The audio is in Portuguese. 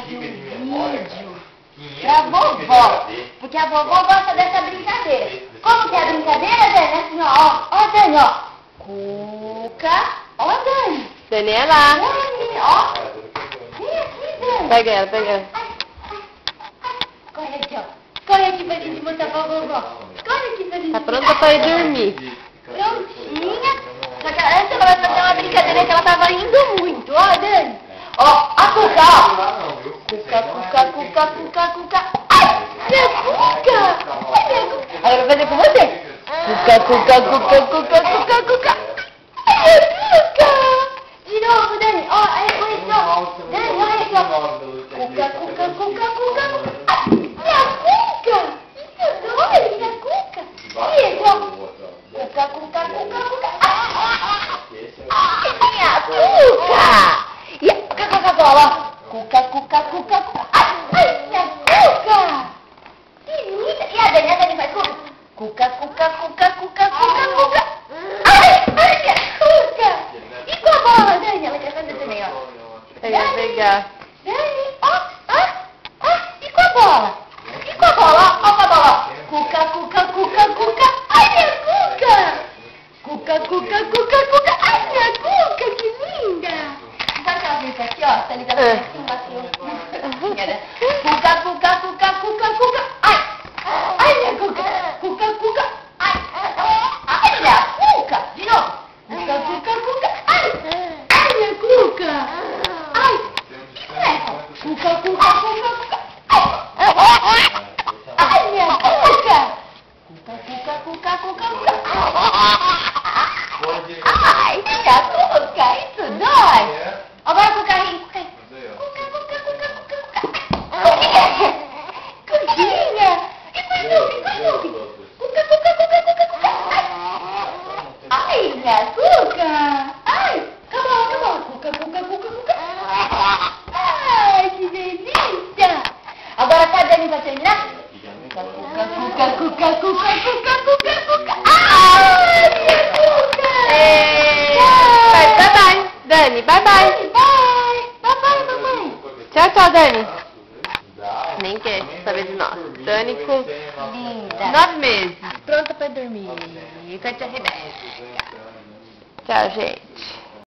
vídeo pra vovó, porque a vovó gosta dessa brincadeira. Como que é a brincadeira, Dani? Assim, ó, Dani, ó. Cuca, ó, Dani. Dani é lá. Dani, ó. Vem aqui, Dani. Pega ela, pega ela. Corre aqui, ó. Corre aqui pra gente mostrar pra vovó. Corre aqui pra gente Tá pronta pra ir dormir. Prontinha. Só que antes ela vai fazer uma brincadeira que ela tava rindo muito. Ó, Dani. Ó, a Cuca, ó. Cuca, Cuca, Cuca, Cuca, Cuca. Ai, minha Cuca. Ai, minha Cuca. Agora eu vou fazer com você. Cuca, Cuca, Cuca, Cuca, Cuca, Cuca. Ai, minha Cuca. De novo, Dani. Ó, olha isso, ó. Dani, olha isso, ó. Cuca, Cuca, Cuca, Cuca, Cuca. Ai, minha Cuca. Isso, olha, minha Cuca. Isso, ó. Cuca, Cuca, Cuca, Cuca. Ai, minha Cuca. E a Coca-Cola. Cuca, Cuca, Cuca, Cuca. Ai, minha Cuca. Que linda. E a Dani faz Cuca? Cuca, Cuca, Cuca, Cuca, Cuca, Cuca. Ai, minha Cuca. E com a bola, Dani? Ela quer fazer também, ó. Pega, pegar. Dani, ó. E com a bola? E com a bola? Ó com a bola. Cuca, Cuca, Cuca, Cuca. Ai, minha Cuca. Cuca, Cuca, Cuca, Cuca. Ai, minha Cuca, que linda. Sabe aquela vez aqui, ó? Tá ligado aqui em cima, assim, Cuca, Cuca, Cuca, Cuca, Cuca. Ai, minha Cuca. Cuca, Cuca. Ai, minha Cuca. De novo. Cuca, Cuca, Cuca. Ai, minha Cuca. Ai, isso é. Cuca, Cuca, Cuca, Cuca. Ai, minha Cuca. Cuca, Cuca, Cuca, Cuca, Cuca. Ai, minha Cuca. Isso dói. Agora com o carrinho. Cuca, Cuca, Cuca, Cuca, Cuca. Cuquinha. E foi Duque. Cuca, Cuca, Cuca, Cuca, Cuca. Ai, minha Cuca. Ai, acabou. Cuca, Cuca, Cuca, Cuca. Ai, que delícia. Agora tá Dani pra terminar? Cuca, Cuca, Cuca, Cuca, Cuca, Cuca, Cuca, Cuca. Ai, minha Cuca. Bye, bye. Dani, bye, bye. Bye, mamãe. Tchau, tchau, Dani. Nem quer saber de nós. Dani com Linda. 9 meses. Pronta pra dormir. Com a tia Rebeca. Tchau, gente.